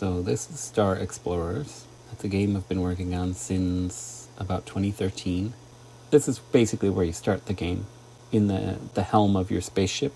So this is Star Explorers. It's a game I've been working on since about 2013. This is basically where you start the game. In the helm of your spaceship,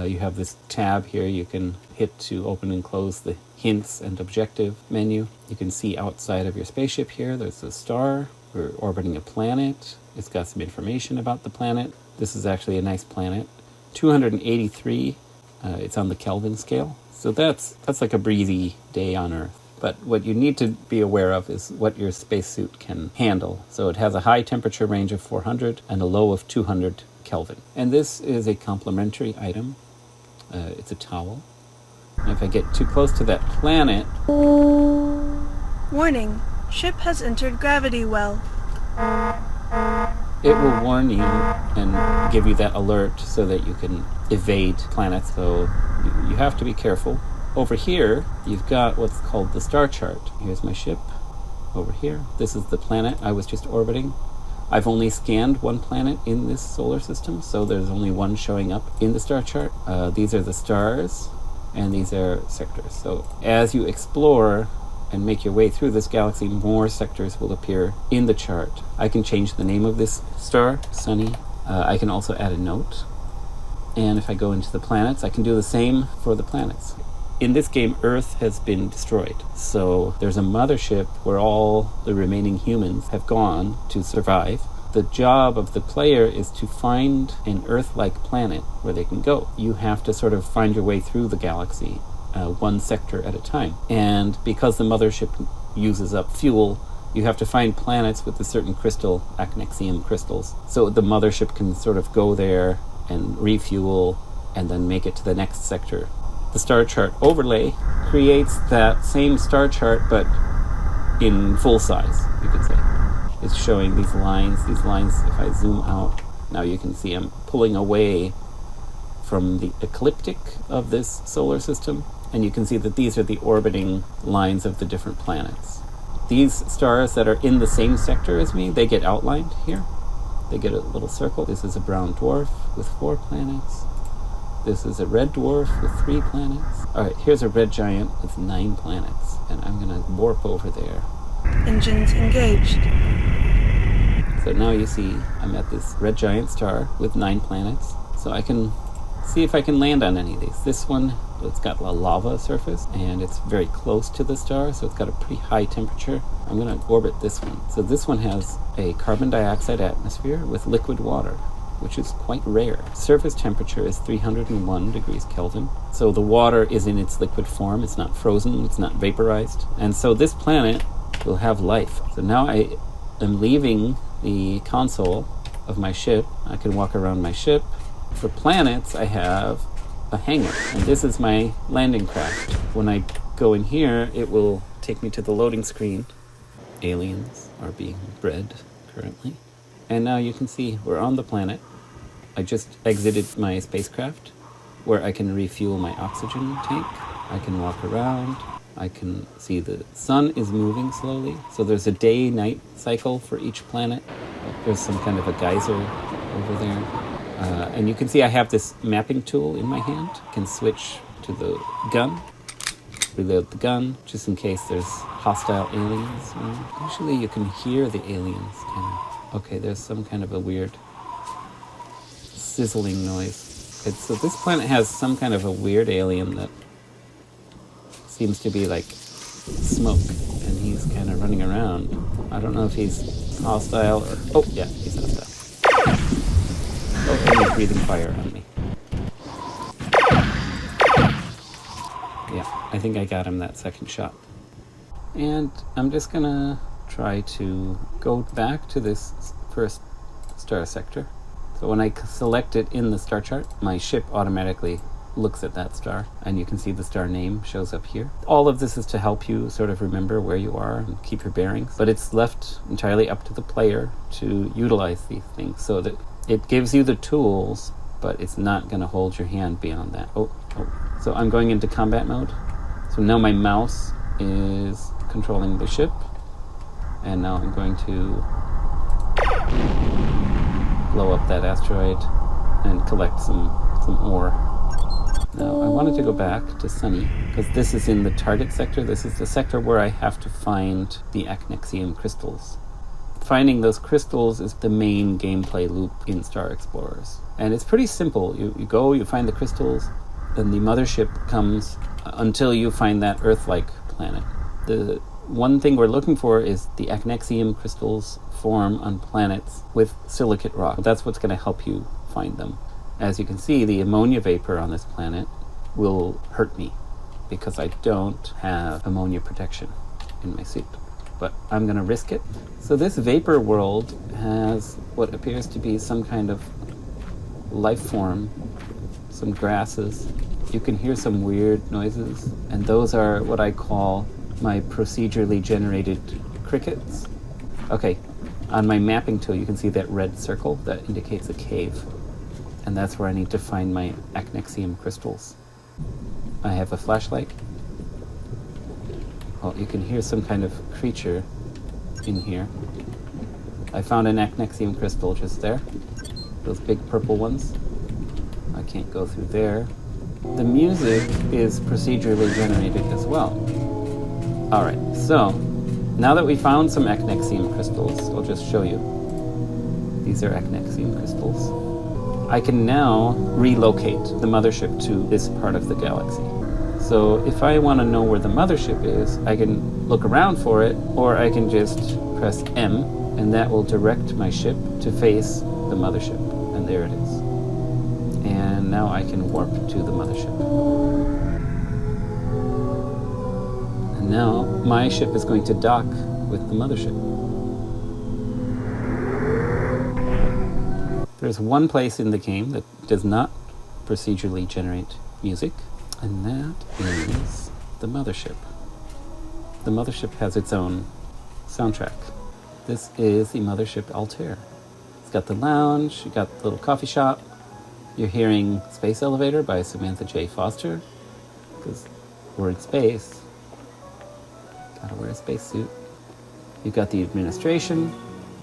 you have this tab here you can hit to open and close the hints and objective menu. You can see outside of your spaceship here, there's a star. We're orbiting a planet. It's got some information about the planet. This is actually a nice planet. 283, it's on the Kelvin scale. So that's like a breezy day on Earth. But what you need to be aware of is what your spacesuit can handle. So it has a high temperature range of 400 and a low of 200 Kelvin. And this is a complementary item. It's a towel. And if I get too close to that planet... Warning. Ship has entered gravity well. It will warn you and give you that alert so that you can evade planets. So you have to be careful. Over here, you've got what's called the star chart. Here's my ship over here. This is the planet I was just orbiting. I've only scanned one planet in this solar system, so there's only one showing up in the star chart. These are the stars, and these are sectors. So as you explore and make your way through this galaxy, more sectors will appear in the chart. I can change the name of this star, Sunny. I can also add a note. And if I go into the planets, I can do the same for the planets. In this game, Earth has been destroyed. So there's a mothership where all the remaining humans have gone to survive. The job of the player is to find an Earth-like planet where they can go. You have to sort of find your way through the galaxy, one sector at a time. And because the mothership uses up fuel, you have to find planets with a certain crystal, actinium crystals, so the mothership can sort of go there and refuel and then make it to the next sector. The star chart overlay creates that same star chart, but in full size, you could say. It's showing these lines. These lines, if I zoom out, now you can see I'm pulling away from the ecliptic of this solar system, and you can see that these are the orbiting lines of the different planets. These stars that are in the same sector as me, they get outlined here. They get a little circle. This is a brown dwarf with 4 planets. This is a red dwarf with 3 planets. All right, here's a red giant with 9 planets, and I'm gonna warp over there. Engines engaged. So now you see I'm at this red giant star with 9 planets. So I can see if I can land on any of these. This one, it's got a lava surface, and it's very close to the star, so it's got a pretty high temperature. I'm gonna orbit this one. So this one has a carbon dioxide atmosphere with liquid water, which is quite rare. Surface temperature is 301 degrees Kelvin. So the water is in its liquid form. It's not frozen, it's not vaporized. And so this planet will have life. So now I am leaving the console of my ship. I can walk around my ship. For planets, I have a hangar. And this is my landing craft. When I go in here, it will take me to the loading screen. Aliens are being bred currently. And now you can see we're on the planet. I just exited my spacecraft where I can refuel my oxygen tank. I can walk around. I can see the sun is moving slowly. So there's a day-night cycle for each planet. There's some kind of a geyser over there. And you can see I have this mapping tool in my hand. I can switch to the gun, reload the gun, just in case there's hostile aliens. Usually you can hear the aliens kind of. Okay, there's some kind of a weird sizzling noise. So this planet has some kind of a weird alien that seems to be like smoke, and he's kind of running around. I don't know if he's hostile or... Oh, yeah, he's hostile. Oh, and he's breathing fire on me. Yeah, I think I got him that second shot. And I'm just gonna try to go back to this first star sector. So when I select it in the star chart, my ship automatically looks at that star, and you can see the star name shows up here. All of this is to help you sort of remember where you are and keep your bearings, but it's left entirely up to the player to utilize these things, so that it gives you the tools, but it's not going to hold your hand beyond that. So I'm going into combat mode. So now my mouse is controlling the ship, and now I'm going to blow up that asteroid and collect some ore. Now, I wanted to go back to Sunny, because this is in the target sector. This is the sector where I have to find the Acnexium crystals. Finding those crystals is the main gameplay loop in Star Explorers. And it's pretty simple. You go, you find the crystals, then the mothership comes until you find that Earth-like planet. The one thing we're looking for is the Acnexium crystals form on planets with silicate rock. That's what's going to help you find them. As you can see, the ammonia vapor on this planet will hurt me because I don't have ammonia protection in my suit. But I'm going to risk it. So this vapor world has what appears to be some kind of life form, some grasses. You can hear some weird noises, and those are what I call my procedurally generated crickets. Okay, on my mapping tool you can see that red circle that indicates a cave. And that's where I need to find my Acnexium crystals. I have a flashlight. Well, you can hear some kind of creature in here. I found an Acnexium crystal just there. Those big purple ones. I can't go through there. The music is procedurally generated as well. Alright, so now that we found some Acnexium crystals, I'll just show you. These are Acnexium crystals. I can now relocate the mothership to this part of the galaxy. So if I want to know where the mothership is, I can look around for it, or I can just press M, and that will direct my ship to face the mothership. And there it is. And now I can warp to the mothership. And now my ship is going to dock with the mothership. There's one place in the game that does not procedurally generate music, and that is the mothership. The mothership has its own soundtrack. This is the mothership Altair. It's got the lounge, you got the little coffee shop. You're hearing Space Elevator by Samantha J. Foster, because we're in space. Gotta wear a spacesuit. You've got the administration,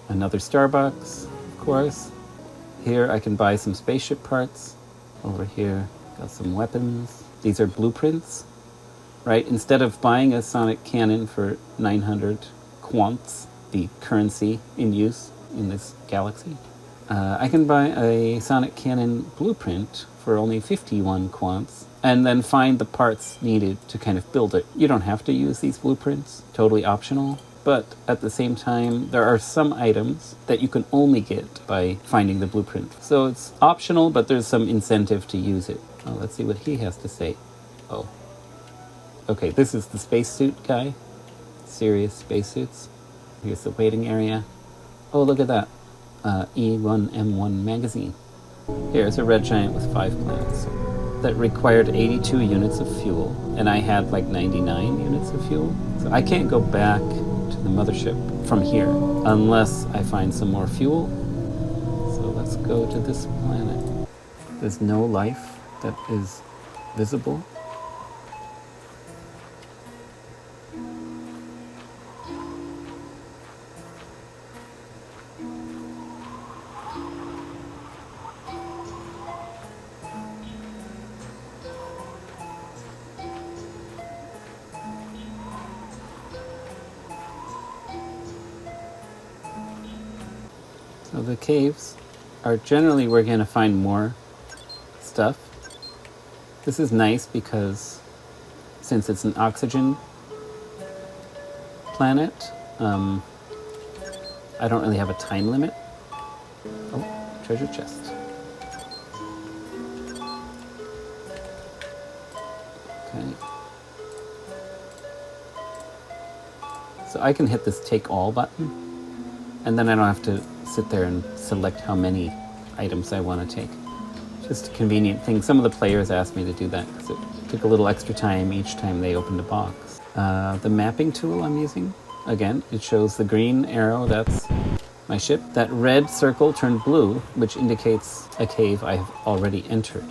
another Starbucks, of course. Here I can buy some spaceship parts. Over here, got some weapons. These are blueprints, right? Instead of buying a sonic cannon for 900 quants, the currency in use in this galaxy, I can buy a sonic cannon blueprint for only 51 quants, and then find the parts needed to kind of build it. You don't have to use these blueprints, totally optional. But at the same time, there are some items that you can only get by finding the blueprint. So it's optional, but there's some incentive to use it. Oh, let's see what he has to say. Oh. Okay, this is the spacesuit guy. Serious spacesuits. Here's the waiting area. Oh, look at that. E1M1 magazine. Here's a red giant with 5 planets. That required 82 units of fuel, and I had like 99 units of fuel. So I can't go back to the mothership from here unless I find some more fuel. So let's go to this planet. There's no life that is visible. So the caves are generally we're going to find more stuff. This is nice because since it's an oxygen planet, I don't really have a time limit. Oh, treasure chest. Okay. So I can hit this take all button, and then I don't have to sit there and select how many items I want to take. Just a convenient thing. Some of the players asked me to do that because it took a little extra time each time they opened a box. The mapping tool I'm using, again, it shows the green arrow, that's my ship. That red circle turned blue, which indicates a cave I've already entered.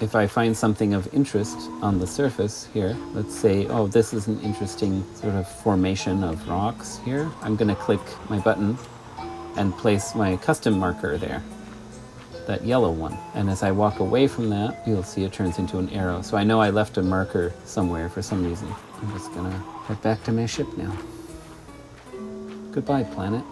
If I find something of interest on the surface here, let's say, oh, this is an interesting sort of formation of rocks here, I'm going to click my button and place my custom marker there. that yellow one. And as I walk away from that, you'll see it turns into an arrow. So I know I left a marker somewhere for some reason. I'm just gonna head back to my ship now. Goodbye, planet.